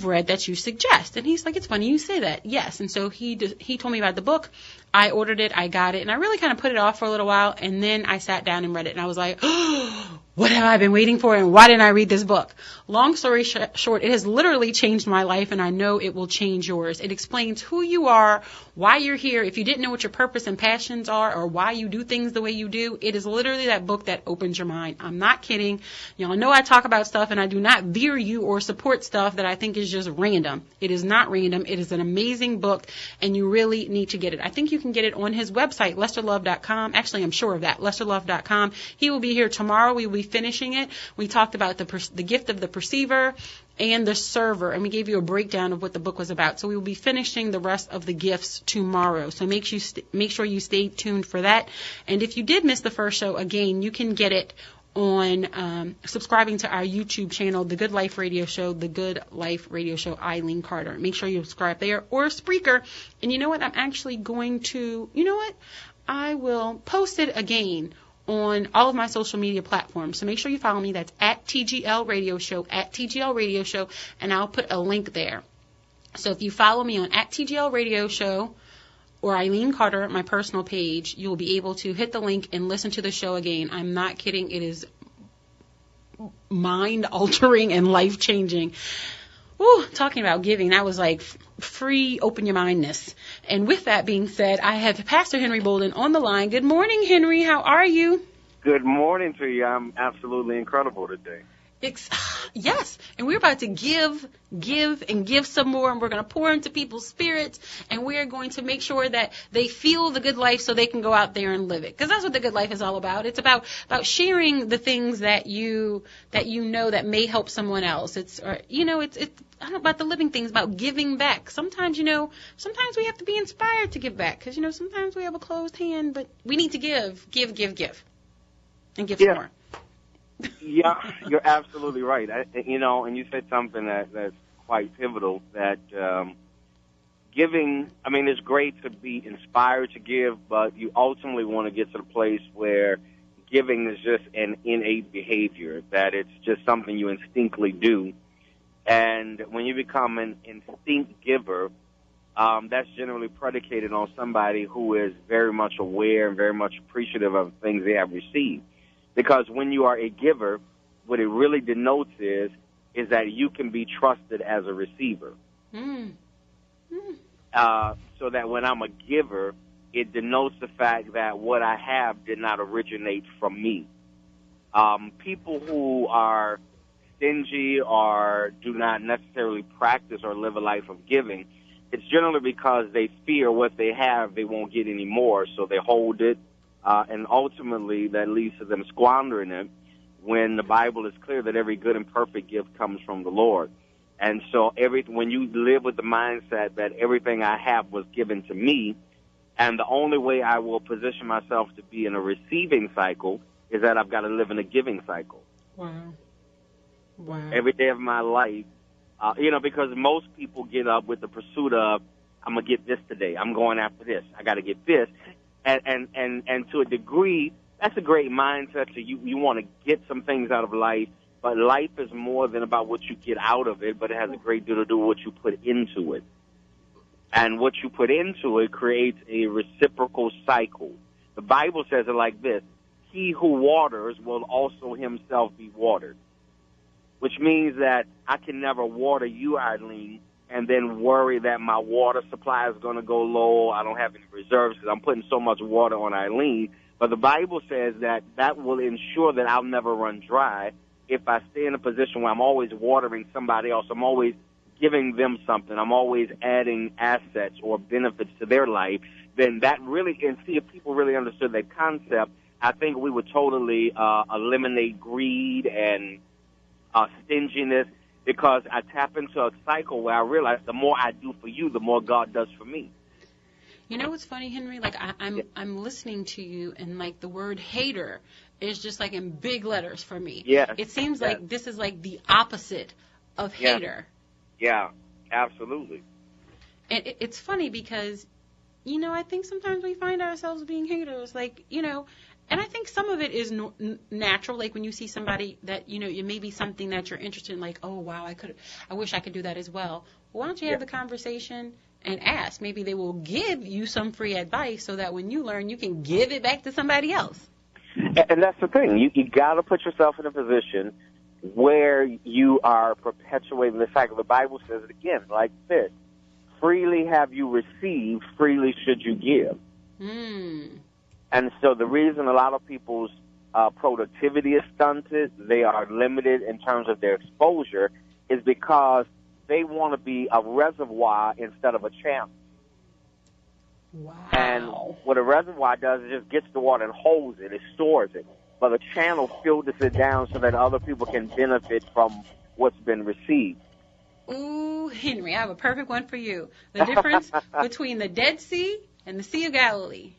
read that you suggest? And he's like, it's funny you say that. Yes. And so he told me about the book. I ordered it. I got it. And I really kind of put it off for a little while. And then I sat down and read it. And I was like, oh, what have I been waiting for? And why didn't I read this book? Long story short, it has literally changed my life. And I know it will change yours. It explains who you are, why you're here. If you didn't know what your purpose and passions are or why you do things the way you do, it is literally that book that opens your mind. I'm not kidding. Y'all know I talk about stuff and I do not veer you or support stuff that I think is just random. It is not random. It is an amazing book and you really need to get it. I think you can get it on his website, lesterlove.com. Actually, I'm sure of that, lesterlove.com. He will be here tomorrow. We will be finishing it. We talked about the gift of the perceiver and the server, and we gave you a breakdown of what the book was about. So we will be finishing the rest of the gifts tomorrow. So make sure you stay tuned for that. And if you did miss the first show, again, you can get it on subscribing to our YouTube channel, The Good Life Radio Show, The Good Life Radio Show, Eileen Carter. Make sure you subscribe there or Spreaker. And you know what? I'm actually going to, I will post it again on all of my social media platforms. So make sure you follow me. That's at TGL Radio Show, and I'll put a link there. So if you follow me on at TGL Radio Show or Eileen Carter, my personal page, you'll be able to hit the link and listen to the show again. I'm not kidding. It is mind-altering and life-changing. Ooh, talking about giving, that was like free open your mindness. And with that being said, I have Pastor Henry Bolden on the line. Good morning, Henry. How are you? Good morning to you. I'm absolutely incredible today. Yes, and we're about to give some more, and we're going to pour into people's spirits, and we're going to make sure that they feel the good life so they can go out there and live it. Because that's what the good life is all about. It's about sharing the things that you know that may help someone else. It's I don't know about the living things, about giving back. Sometimes we have to be inspired to give back because sometimes we have a closed hand, but we need to give, and give some more. Yeah, you're absolutely right. And you said something that's quite pivotal, that giving, it's great to be inspired to give, but you ultimately want to get to the place where giving is just an innate behavior, that it's just something you instinctively do. And when you become an instinct giver, that's generally predicated on somebody who is very much aware and very much appreciative of things they have received. Because when you are a giver, what it really denotes is that you can be trusted as a receiver. So that when I'm a giver, it denotes the fact that what I have did not originate from me. People who are stingy or do not necessarily practice or live a life of giving, it's generally because they fear what they have they won't get anymore, so they hold it, and ultimately that leads to them squandering it, when the Bible is clear that every good and perfect gift comes from the Lord. And so when you live with the mindset that everything I have was given to me, and the only way I will position myself to be in a receiving cycle is that I've got to live in a giving cycle. Wow. Every day of my life, because most people get up with the pursuit of, I'm going to get this today. I'm going after this. I got to get this. And to a degree, that's a great mindset. So you want to get some things out of life, but life is more than about what you get out of it, but it has a great deal to do with what you put into it. And what you put into it creates a reciprocal cycle. The Bible says it like this: he who waters will also himself be watered. Which means that I can never water you, Eileen, and then worry that my water supply is going to go low. I don't have any reserves because I'm putting so much water on Eileen. But the Bible says that will ensure that I'll never run dry if I stay in a position where I'm always watering somebody else. I'm always giving them something. I'm always adding assets or benefits to their life. Then that really, and see, if people really understood that concept, I think we would totally eliminate greed and stinginess, because I tap into a cycle where I realize the more I do for you, the more God does for me. You know what's funny, Henry? Like I'm listening to you, and like the word hater is just like in big letters for me. Yeah. It seems like this is like the opposite of hater. Yeah, absolutely. And it's funny because, I think sometimes we find ourselves being haters, like, and I think some of it is natural, like when you see somebody that, it may be something that you're interested in, like, oh, wow, I wish I could do that as well. Why don't you have the conversation and ask? Maybe they will give you some free advice so that when you learn, you can give it back to somebody else. And that's the thing. You got to put yourself in a position where you are perpetuating the cycle. The Bible says it again, like this: freely have you received, freely should you give. And so the reason a lot of people's productivity is stunted, they are limited in terms of their exposure, is because they want to be a reservoir instead of a channel. Wow. And what a reservoir does is just gets the water and holds it, it stores it. But a channel filters it down so that other people can benefit from what's been received. Ooh, Henry, I have a perfect one for you. The difference between the Dead Sea and the Sea of Galilee.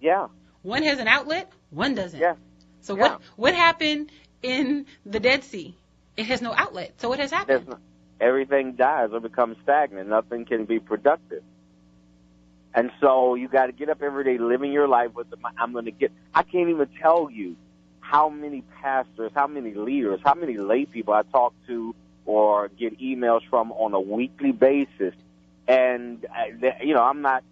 Yeah. One has an outlet, one doesn't. Yeah. So what happened in the Dead Sea? It has no outlet. So what has happened? Everything dies or becomes stagnant. Nothing can be productive. And so you got to get up every day living your life with I can't even tell you how many pastors, how many leaders, how many lay people I talk to or get emails from on a weekly basis. And, I'm not,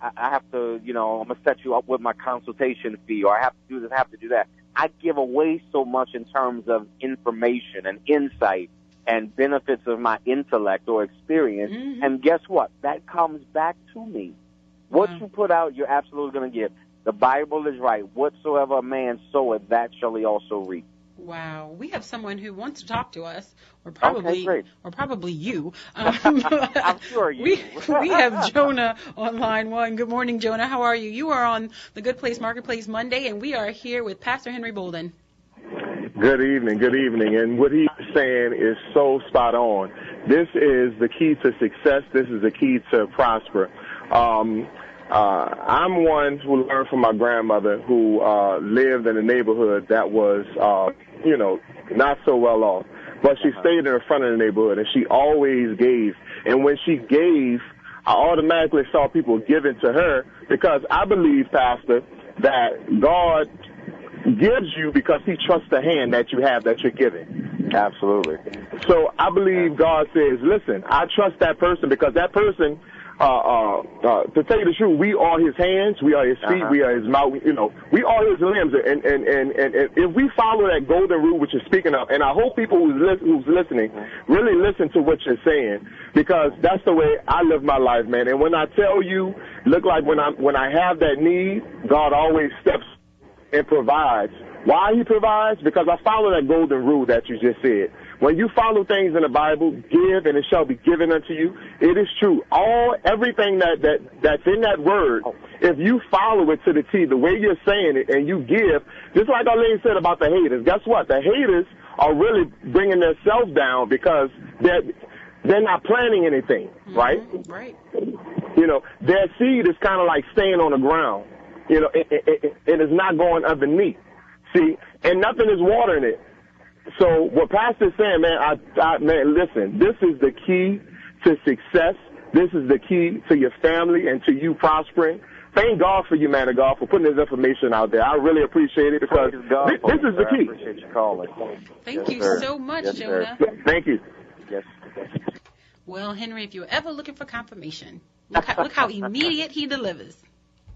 I have to, I'm going to set you up with my consultation fee, or I have to do this, I have to do that. I give away so much in terms of information and insight and benefits of my intellect or experience. Mm-hmm. And guess what? That comes back to me. What you put out, you're absolutely going to get. The Bible is right. Whatsoever a man soweth, that shall he also reap. Wow. We have someone who wants to talk to us, or probably you. I'm sure you. We have Jonah on line one. Good morning, Jonah. How are you? You are on the Good Place Marketplace Monday, and we are here with Pastor Henry Bolden. Good evening. And what he's saying is so spot on. This is the key to success. This is the key to prosper. I'm one who learned from my grandmother, who lived in a neighborhood that was, not so well off. But she stayed in the front of the neighborhood, and she always gave. And when she gave, I automatically saw people giving to her, because I believe, Pastor, that God gives you because he trusts the hand that you have that you're giving. Absolutely. So I believe God says, listen, I trust that person because that person to tell you the truth, we are his hands, we are his feet, we are his mouth, you know, we are his limbs. And if we follow that golden rule which you're speaking of, and I hope people who's listening really listen to what you're saying, because that's the way I live my life, man. And when I tell you, look like when I have that need, God always steps and provides. Why he provides? Because I follow that golden rule that you just said. When you follow things in the Bible, give and it shall be given unto you. It is true. Everything that's in that word, if you follow it to the T, the way you're saying it, and you give, just like our lady said about the haters, guess what? The haters are really bringing themselves down because they're not planting anything, right? Right. You know, their seed is kind of like staying on the ground. You know, it is not going underneath. See, and nothing is watering it. So what Pastor's saying, man, man, listen, this is the key to success. This is the key to your family and to you prospering. Thank God for you, man of God, for putting this information out there. I really appreciate it because this is the key. I appreciate you calling. Thank you so much, Jonah. Thank you. Yes. Well, Henry, if you're ever looking for confirmation, look how immediate he delivers.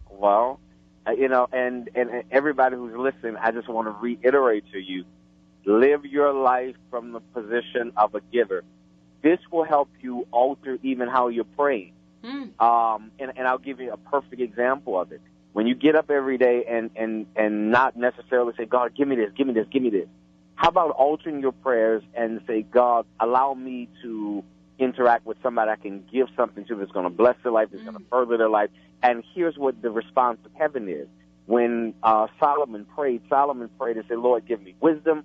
Well, you know, and everybody who's listening, I just want to reiterate to you, live your life from the position of a giver. This will help you alter even how you're praying. And I'll give you a perfect example of it. When you get up every day and not necessarily say, God, give me this, give me this, give me this. How about altering your prayers and say, God, allow me to interact with somebody I can give something to that's going to bless their life, that's going to further their life. And here's what the response of heaven is. When Solomon prayed and said, Lord, give me wisdom,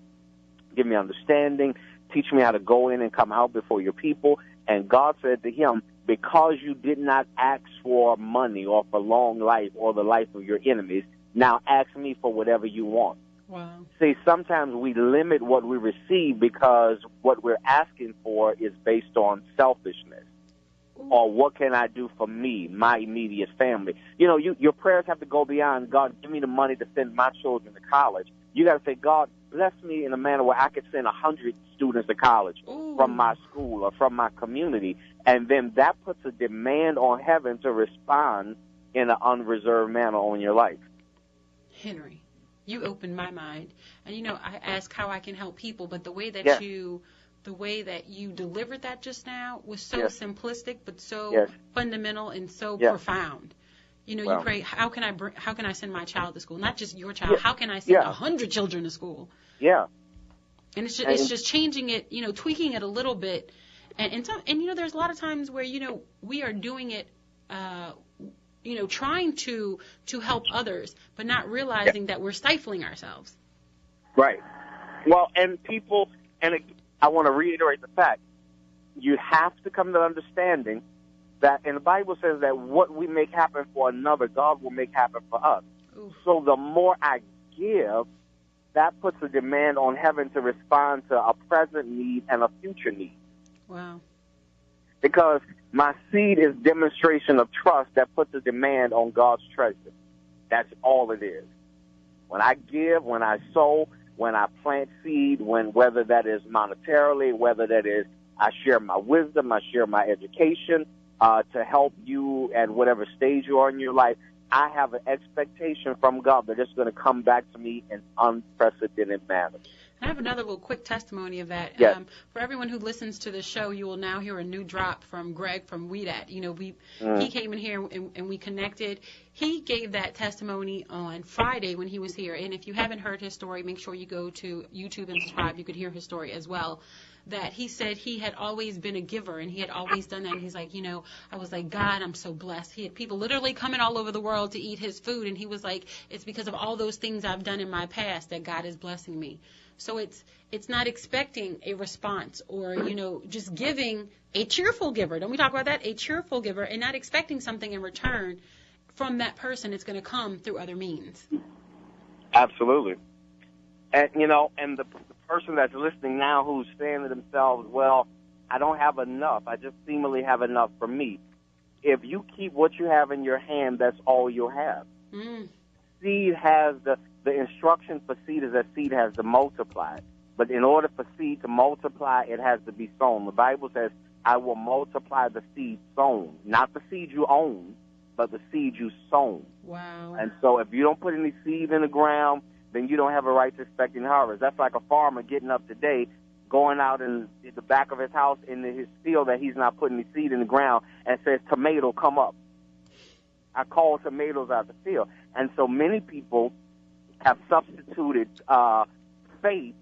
give me understanding, teach me how to go in and come out before your people. And God said to him, because you did not ask for money or for long life or the life of your enemies, now ask me for whatever you want. Wow. See, sometimes we limit what we receive because what we're asking for is based on selfishness. Or what can I do for me, my immediate family? You know, your prayers have to go beyond, God, give me the money to send my children to college. You got to say, God, bless me in a manner where I could send 100 students to college from my school or from my community. And then that puts a demand on heaven to respond in an unreserved manner on your life. Henry, you opened my mind. And, you know, I ask how I can help people, but the way that you delivered that just now was so simplistic, but so fundamental and so profound. You know, you pray, how can I send my child to school? Not just your child. How can I send 100 children to school? Yeah. And it's just changing it, you know, tweaking it a little bit. And you know, there's a lot of times where, you know, we are doing it, you know, trying to help others, but not realizing that we're stifling ourselves. Right. Well, and people, I want to reiterate the fact, you have to come to the understanding that, and the Bible says that what we make happen for another, God will make happen for us. Ooh. So the more I give, that puts a demand on heaven to respond to a present need and a future need. Wow. Because my seed is demonstration of trust that puts a demand on God's treasure. That's all it is. When I give, when I sow, when I plant seed, whether that is monetarily, whether that is I share my wisdom, I share my education to help you at whatever stage you are in your life, I have an expectation from God that it's going to come back to me in unprecedented manner. I have another little quick testimony of that. Yes. For everyone who listens to the show, you will now hear a new drop from Greg from Dryades. You know, he came in here and we connected. He gave that testimony on Friday when he was here. And if you haven't heard his story, make sure you go to YouTube and subscribe. You could hear his story as well. That he said he had always been a giver and he had always done that. And he's like, you know, I was like, God, I'm so blessed. He had people literally coming all over the world to eat his food. And he was like, it's because of all those things I've done in my past that God is blessing me. So it's not expecting a response or, you know, just giving a cheerful giver. Don't we talk about that? A cheerful giver and not expecting something in return from that person. It's going to come through other means. Absolutely. And, you know, and the person that's listening now who's saying to themselves, well, I don't have enough. I just seemingly have enough for me. If you keep what you have in your hand, that's all you'll have. Seed has the instruction for seed is that seed has to multiply. But in order for seed to multiply, it has to be sown. The Bible says, I will multiply the seed sown. Not the seed you own, but the seed you sown. Wow. And so if you don't put any seed in the ground, then you don't have a right to expect any harvest. That's like a farmer getting up today, going out in the back of his house in his field that he's not putting any seed in the ground and says, tomato, come up. I call tomatoes out the field. And so many people have substituted faith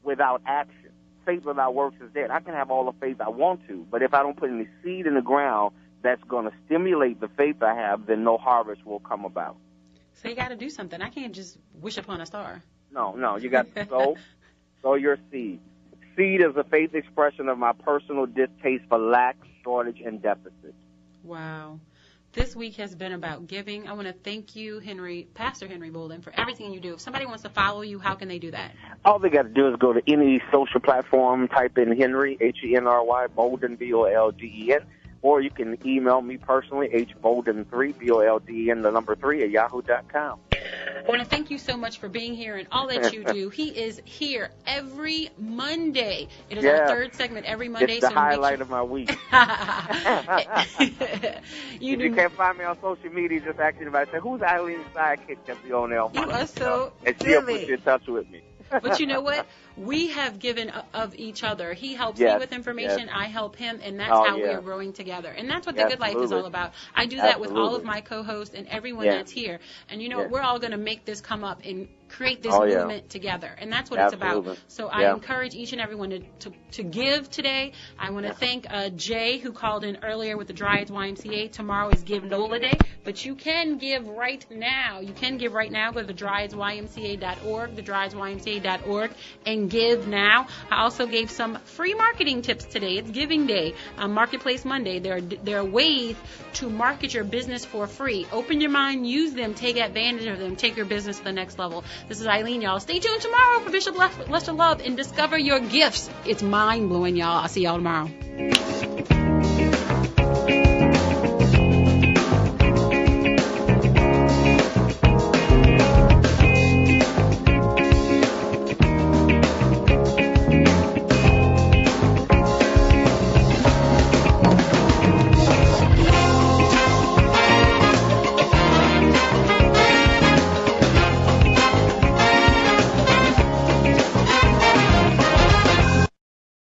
without action. Faith without works is dead. I can have all the faith I want to, but if I don't put any seed in the ground that's going to stimulate the faith I have, then no harvest will come about. So you got to do something. I can't just wish upon a star. No, you got to sow your seed. Seed is a faith expression of my personal distaste for lack, shortage, and deficit. Wow. This week has been about giving. I want to thank you, Pastor Henry Bolden, for everything you do. If somebody wants to follow you, how can they do that? All they got to do is go to any social platform, type in Henry, Henry, Bolden, Bolden, or you can email me personally, hbolden3, Bolden, 3, at yahoo.com. I want to thank you so much for being here and all that you do. He is here every Monday. It is our third segment every Monday. It's the highlight of my week. You can't find me on social media, just ask anybody, say, who's Eileen's sidekick that's the on there? You are so and she'll put you in touch with me. But you know what? We have given of each other. He helps me with information. I help him, and that's how we are growing together. And that's what the good life is all about. I do that with all of my co-hosts and everyone that's here. And you know what? We're all going to make this come up and create this movement together. And that's what it's about. So I encourage each and everyone to give today. I want to thank Jay, who called in earlier with the Dryades YMCA. Tomorrow is Give NOLA Day. But you can give right now. You can give right now. Go to the DryadesYMCA.org, thedryadesymca.org, and give now. I also gave some free marketing tips today. It's Giving Day, Marketplace Monday. There are ways to market your business for free. Open your mind, use them, take advantage of them, take your business to the next level. This is Eileen, y'all. Stay tuned tomorrow for Bishop Lester Love and discover your gifts. It's mind-blowing, y'all. I'll see y'all tomorrow.